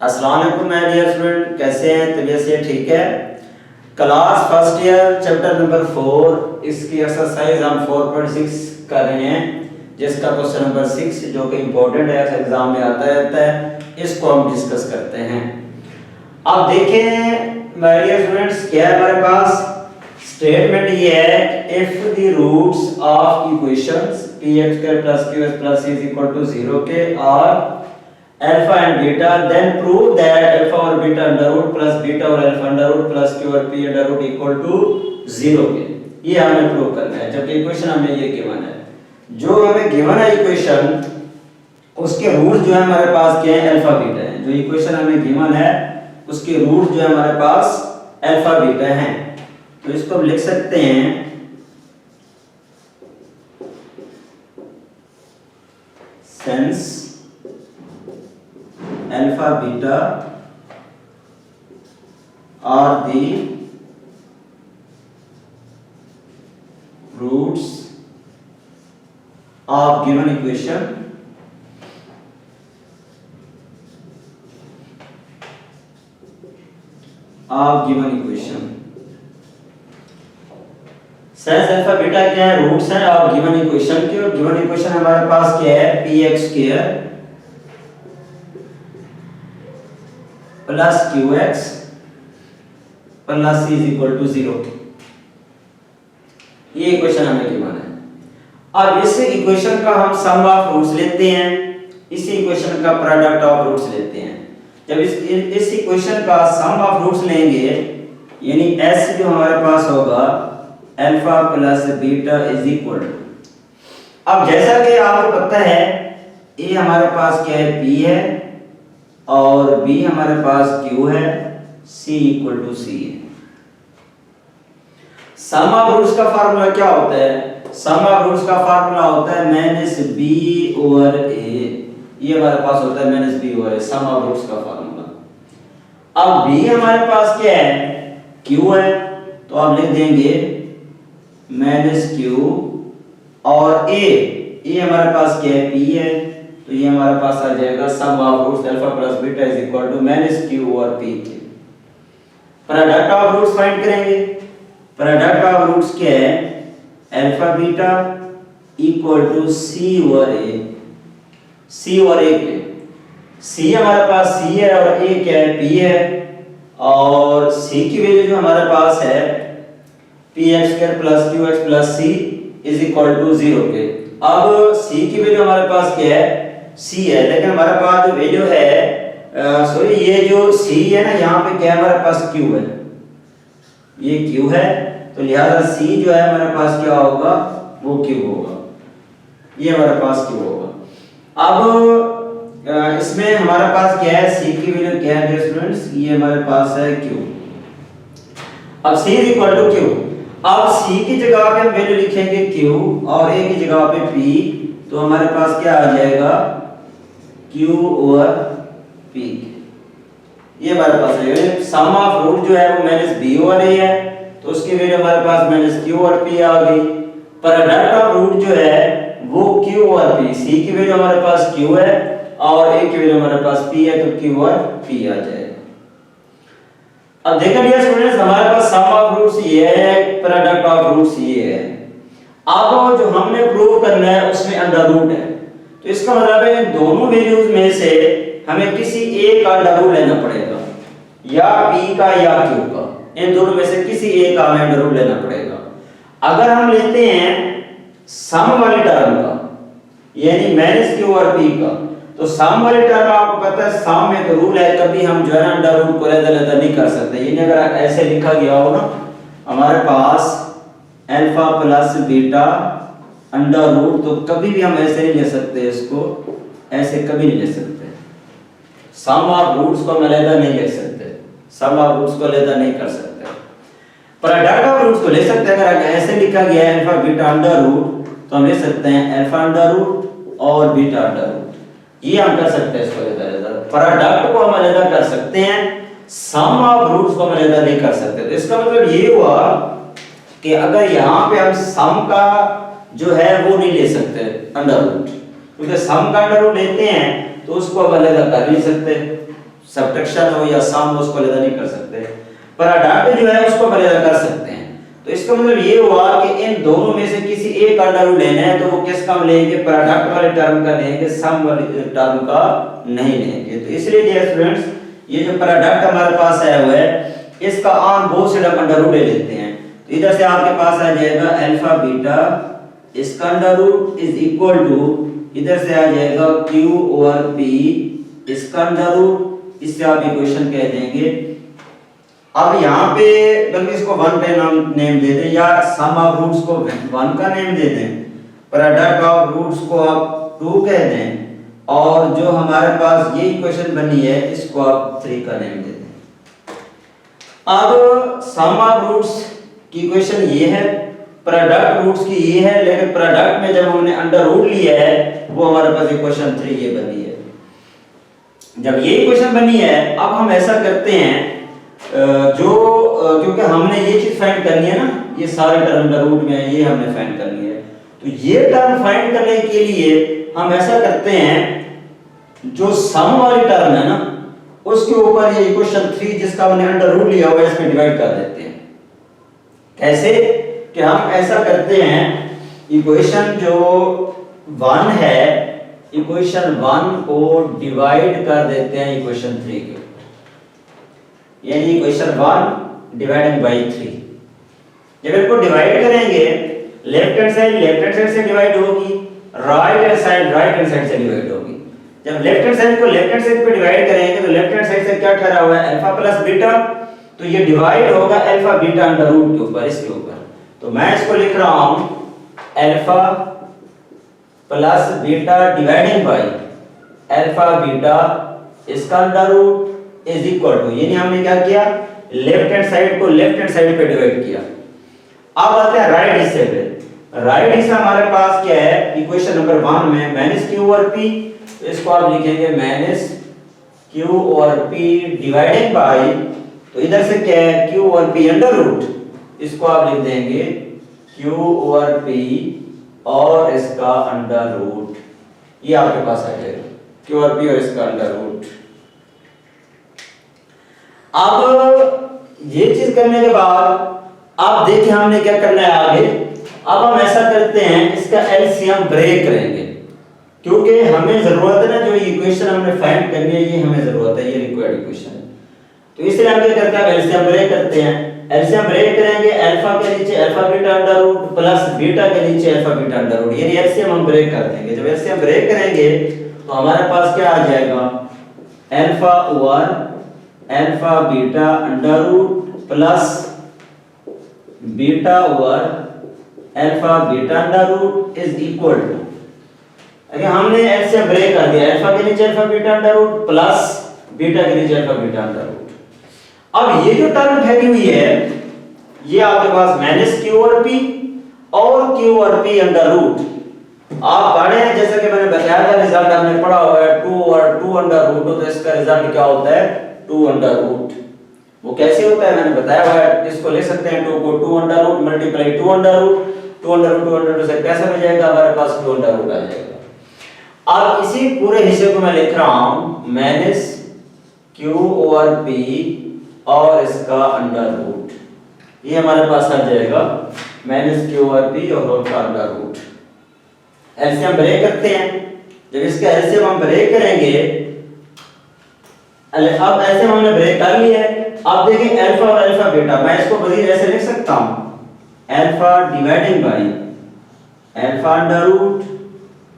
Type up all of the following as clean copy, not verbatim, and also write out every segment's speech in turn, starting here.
अस्सलाम वालेकुम my dear student, कैसे हैं? तबीयत से ठीक है? Class first year chapter number 4 इसकी एक्सरसाइज हम 4.6 कर रहे हैं, जिसका क्वेश्चन नंबर 6 जो कि इम्पोर्टेंट है, एग्जाम में आता रहता है, इसको हम डिस्कस करते हैं। अब देखें माय डियर स्टूडेंट्स, क्या है हमारे पास स्टेटमेंट ये है, if the roots of equations px² + qx + c = 0 के और alpha and beta, then prove that alpha और beta under root plus beta और alpha under root plus q और p under root equal to 0 के। ये हमें प्रूव करना है, जबकि इक्वेशन हमें ये गिवन है। जो हमें गिवन है इक्वेशन, उसके रूट जो है हमारे पास क्या है? अल्फा बीटा है। जो इक्वेशन हमें गिवन है उसके रूट जो है हमारे पास अल्फा बीटा है। तो इसको हम लिख सकते हैं since alpha beta are the roots of given equation, since alpha beta क्या है? रूट्स हैं ऑफ गिवन इक्वेशन के, और गिवन इक्वेशन हमारे पास क्या है? px² + qx + c = 0। ये इक्वेशन हमें गिवन है। अब इस इक्वेशन का हम सम ऑफ रूट्स लेते हैं, इसी इक्वेशन का प्रोडक्ट ऑफ रूट्स लेते हैं। जब इस इक्वेशन का सम ऑफ रूट्स लेंगे, यानी s जो हमारे पास होगा अल्फा + बीटा = अब जैसा कि आपको पता है, a हमारे पास क्या है? p है, और b हमारे पास q है, c = c है। सम ऑफ रूट्स का फार्मूला क्या होता है? सम ऑफ रूट्स का फार्मूला होता है -b/a। ये हमारे पास होता है -b/a, सम ऑफ रूट्स का फार्मूला। अब b हमारे पास क्या है? q है, तो आप लिख देंगे -q, और a हमारे पास क्या है? p है, तो ये हमारे पास आ जाएगा sum of roots alpha + beta = -q और p के। प्रोडक्ट ऑफ रूट्स फाइंड करेंगे। प्रोडक्ट ऑफ रूट्स क्या है? अल्फा बीटा = c और a। c और a के c हमारे पास c है, और a क्या है? p है, और c की वैल्यू जो हमारे पास है px² + qx + c = 0 के। अब c की वैल्यू हमारे पास क्या है? c है, लेकिन हमारे पास जो वैल्यू है सॉरी, ये जो c है ना, यहाँ पे क्या है? हमारे पास q है, ये q है, तो लिहाजा c जो है हमारे पास क्या होगा? वो q होगा, ये हमारे पास q होगा। अब इसमें हमारे पास क्या है? c की वैल्यू क्या है डियर स्टूडेंट्स? ये हमारे पास है q। अब c = q। अब c की जगह पे हम वैल्यू लिखेंगे q, और a की जगह पे p, तो हमारे पास क्या आ जाएगा? q और p। ये हमारे पास है। सम ऑफ रूट जो है वो -b/a है, तो उसकी वैल्यू हमारे पास -q और p आ गई। प्रोडक्ट ऑफ रूट जो है वो q और p, c की वैल्यू हमारे पास q है, और a की वैल्यू हमारे पास p है, तो q और p आ जाएगा। अब देखो डियर स्टूडेंट्स, हमारे पास सम ऑफ रूट्स ये है, प्रोडक्ट ऑफ रूट्स ये है। अब जो हमने प्रूव करना है उसमें अंडर रूट है, तो इसका मतलब है इन दोनों वैल्यूज में से हमें किसी एक का अंडर रूट लेना पड़ेगा, या p का या q का। इन दोनों में से किसी एक का हमें अंडर रूट लेना पड़ेगा। अगर हम लेते हैं सम वाले टर्म का, यानी -q और p का, तो सम वाले टर्म आपको पता है सम में तो रूल है, कभी हम जो है ना अंडर रूट को लेता नहीं कर सकते। यानी अगर ऐसे लिखा गया हो ना, हमारे पास अल्फा + बीटा अंडर रूट, तो कभी भी हम ऐसे नहीं ले सकते, इसको ऐसे कभी नहीं ले सकते। सम ऑफ रूट्स को हम अलग नहीं ले सकते, सम ऑफ रूट्स को अलग नहीं कर सकते। प्रोडक्ट ऑफ रूट्स को ले सकते हैं। अगर ऐसे लिखा गया है अल्फा बीटा अंडर रूट, तो हम ले सकते हैं अल्फा अंडर रूट और बीटा अंडर रूट, ये हम कर सकते हैं। इसको अलग प्रोडक्ट को हम अलग कर सकते हैं, सम ऑफ रूट्स को हम अलग नहीं कर सकते। तो इसका मतलब ये हुआ कि अगर यहाँ पे हम सम का जो है वो नहीं ले सकते अंडर रूट, क्योंकि सम का अंडर रूट लेते हैं तो उसको हम अलग कर नहीं सकते। सब्ट्रैक्शन हो या सम हो उसको अलग नहीं कर सकते, प्रोडक्ट जो है उसको अलग कर सकते हैं। तो इसका मतलब ये हुआ कि इन दोनों में से किसी एक का अंडर रूट लेना है तो वो किसका हम लेंगे, प्रोडक्ट वाले टर्म का लेंगे, सम वाले टर्म का नहीं लेंगे। तो इसलिए डियर स्टूडेंट्स ये जो प्रोडक्ट हमारे पास आया हुआ है इसका ऑन बोथ साइड हम अंडर रूट ले लेते हैं। तो इधर से आपके पास आ जाएगा अल्फा बीटा इसका under root is equal to, इधर से आ जाएगा q ओवर p इसका अंडर रूट, इससे आप इक्वेशन कह देंगे। अब यहाँ पे बल्कि इसको 1 का नाम नेम दे दें या सम ऑफ रूट्स को 1 का नेम दे दें, प्रोडक्ट ऑफ रूट्स को आप 2 कह दें, और जो हमारे पास ये इक्वेशन बनी है इसको आप 3 का नेम दे दें। अब सम ऑफ रूट्स की इक्वेशन ये है, प्रोडक्ट रूट्स की ये है, लेकिन प्रोडक्ट में जब हमने अंडर रूट लिया है वो हमारे पास इक्वेशन 3 ये बनी है। जब ये इक्वेशन बनी है अब हम ऐसा करते हैं क्योंकि हमने ये चीज फाइंड करनी है ना, ये सारे टर्म अंडर रूट में ये हमने फाइंड करनी है, तो ये टर्म फाइंड करने के लिए हम ऐसा करते हैं जो सम वाली टर्म है ना उसके ऊपर ये इक्वेशन 3 जिसका हमने अंडर रूट लिया हुआ है इसमें डिवाइड कर देते हैं। कैसे कि हम ऐसा करते हैं, इक्वेशन जो 1 है इक्वेशन 1 को डिवाइड कर देते हैं इक्वेशन 3 के, यानी इक्वेशन 1 डिवाइडिंग बाय 3। जब इसको डिवाइड करेंगे लेफ्ट हैंड साइड से डिवाइड होगी, राइट हैंड साइड से डिवाइड होगी। जब लेफ्ट हैंड साइड को लेफ्ट हैंड साइड पे डिवाइड करेंगे तो लेफ्ट हैंड साइड से क्या ठहरा हुआ है अल्फा प्लस बीटा, तो ये डिवाइड होगा अल्फा बीटा अंडर रूट के ऊपर, इसके ऊपर। तो मैं इसको लिख रहा हूं alpha plus beta dividing by alpha beta इसका under root is equal to, यानी हमने क्या किया लेफ्ट हैंड साइड को लेफ्ट हैंड साइड पे डिवाइड किया। अब आते हैं राइट हिस्से पे। राइट हिस्सा हमारे पास क्या है इक्वेशन नंबर 1 में माइनस q ओवर p, तो इसको आप लिखेंगे minus q over p divided by, तो इधर से क्या है q over p under root, इसको आप लिख देंगे q ओवर p और इसका अंडर रूट, ये आपके पास आ जाएगा q ओवर p और इसका अंडर रूट। अब ये चीज करने के बाद आप देखिए हमने क्या करना है आगे। अब हम ऐसा करते हैं इसका एलसीएम ब्रेक करेंगे, क्योंकि हमें जरूरत है ना जो इक्वेशन हमने फाइंड करनी है ये हमें जरूरत है, ये रिक्वायर्ड इक्वेशन है। तो इसलिए हम क्या करते हैं एलसीएम ब्रेक करते हैं। एलसीएम ब्रेक करेंगे अल्फा के नीचे alpha beta under root plus beta के नीचे अल्फा बीटा अंडर रूट, यानी एलसीएम हम ब्रेक कर देंगे। जब एलसीएम ब्रेक करेंगे तो हमारे पास क्या आ जाएगा alpha over alpha beta under root plus beta over alpha beta under root is equal to, अगर हमने एलसीएम ब्रेक कर दिया अल्फा के नीचे alpha beta under root plus beta के नीचे अल्फा बीटा अंडर रूट। अब ये जो टर्म फैली हुई है ये आपके पास माइनस q ओवर p और q over p under root आप पढ़े हैं, जैसा कि मैंने बताया था रिजल्ट हमने पढ़ा हुआ है 2 ओवर 2 अंडर रूट, तो इसका रिजल्ट क्या होता है 2 अंडर रूट। वो कैसे होता है मैंने बताया हुआ है, इसको ले सकते हैं 2 को 2 under root multiply 2 under root, 2 under root 2 under root से कैसे हो जाएगा हमारे पास 2 अंडर रूट आ जाएगा। अब इसी पूरे हिस्से को मैं लिख रहा हूं माइनस q ओवर p और इसका अंडर रूट, ये हमारे पास आ जाएगा माइनस q ओवर p और उसका अंडर रूट। एलसीएम ब्रेक करते हैं, जब इसका एलसीएम हम ब्रेक करेंगे, अब एलसीएम हमने ब्रेक कर लिया है। अब देखिए अल्फा और अल्फा बीटा, मैं इसको मजीद ऐसे लिख सकता हूं alpha dividing by alpha under root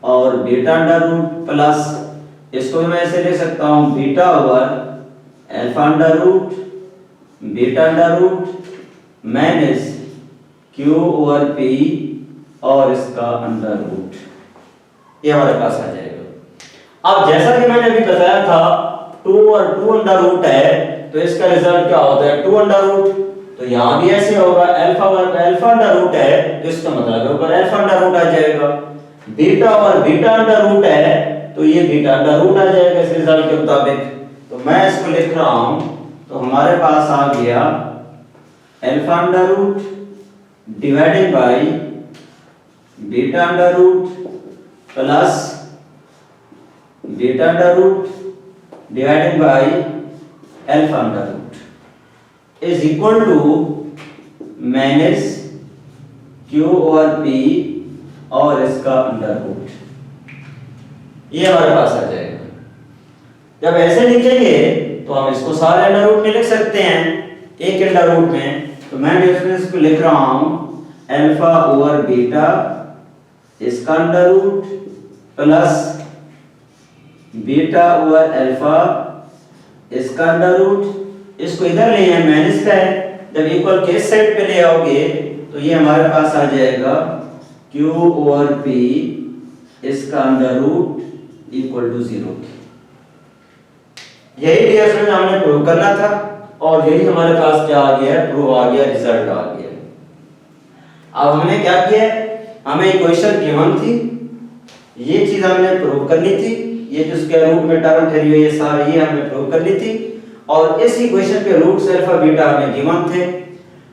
और बीटा अंडर रूट प्लस इसको मैं ऐसे लिख सकता हूं beta over alpha under root beta under root minus q over p और इसका अंडर रूट, ये हमारे पास आ जाएगा। अब जैसा कि मैंने अभी बताया था 2 और 2 अंडर रूट है, तो इसका रिजल्ट क्या होता है 2 अंडर रूट, तो यहां भी ऐसे होगा अल्फा और अल्फा अंडर रूट है, तो इसका मतलब है ऊपर अल्फा अंडर रूट आ जाएगा। बीटा और बीटा अंडर रूट है, तो ये बीटा अंडर रूट आ जाएगा इस रिजल्ट के मुताबिक। तो मैं इसको लिख रहा हूं, तो हमारे पास आ गया alpha under root divided by beta under root plus beta under root divided by alpha under root is equal to minus Q over P और इसका अंडर रूट, ये हमारे पास आ जाएगा। जब ऐसे लिखेंगे तो हम इसको सारे अंडर रूट में लिख सकते हैं एक अंडर रूट में। तो मैं डिफरेंस को लिख रहा हूं अल्फा ओवर बीटा इसका under root plus beta over alpha इसका अंडर रूट। इसको इधर ले आए माइनस का है, जब इक्वल के इस साइड पे ले आओगे तो ये हमारे पास आ जाएगा q ओवर p इसका अंडर रूट इक्वल टू 0। यही डियर फ्रेंड हमने प्रूव करना था और यही हमारे पास क्या आ गया, प्रूव आ गया, रिजल्ट आ गया। अब हमने क्या किया, हमें इक्वेशन गिवन थी, ये चीज हमने प्रूव करनी थी, ये जो स्क्वायर रूट में टर्म थी ये सारी ये हमने प्रूव करनी थी। और इस इक्वेशन के रूट्स अल्फा बीटा हमें गिवन थे,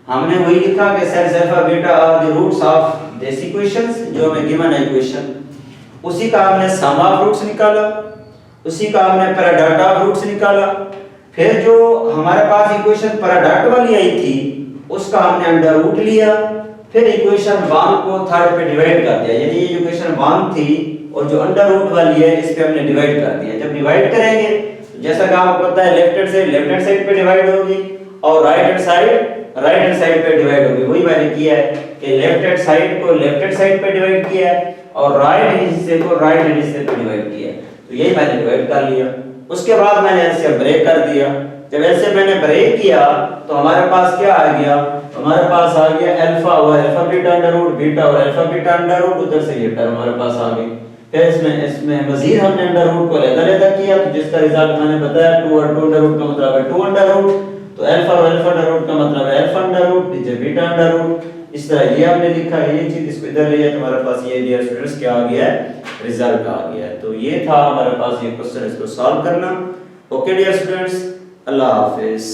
हमने वही लिखा कि सेल्स alpha beta are the roots of this equations जो हमें गिवन है इक्वेशन। उसी का हमने सम ऑफ रूट्स निकाला, उसी का हमने प्रोडक्ट ऑफ रूट्स निकाला। फिर जो हमारे पास इक्वेशन प्रोडक्ट वाली आई थी उसका हमने अंडर रूट लिया, फिर इक्वेशन 1 को थर्ड पे डिवाइड कर दिया, यानी ये इक्वेशन 1 थी और जो अंडर रूट वाली है इस पे हमने डिवाइड कर दिया। जब डिवाइड करेंगे जैसा कि आपको पता है लेफ्ट हैंड साइड पे डिवाइड होगी और राइट हैंड साइड पे डिवाइड होगी। वही मैंने किया है कि लेफ्ट हैंड साइड को लेफ्ट हैंड साइड पे डिवाइड किया है और राइट हैंड हिस्से को राइट हैंड हिस्से पे डिवाइड किया है। तो यही मैंने डिवाइड कर लिया। उसके बाद मैंने ऐसे ब्रेक कर दिया। जब ऐसे मैंने ब्रेक किया तो हमारे पास क्या आ गया, हमारे पास आ गया अल्फा और alpha beta under root, beta और अल्फा बीटा अंडर रूट, उधर से ये टर्म हमारे पास आ गई। फिर इसमें मजीद हमने अंडर रूट को अलग-अलग किया तो जिसका रिजल्ट मैंने बताया 2 और 2 अंडर रूट का मतलब है 2 अंडर रूट, तो अल्फा और अल्फा अंडर रूट का मतलब है अल्फा अंडर रूट, नीचे बीटा अंडर रूट। इस तरह ये हमने लिखा है, ये चीज इसको इधर ले जाए तो हमारे पास ये डियर स्टूडेंट्स क्या आ गया है, रिजल्ट आ गया है। तो ये था हमारे पास ये क्वेश्चन, इसको सॉल्व करना। ओके डियर स्टूडेंट्स, अल्लाह हाफिज।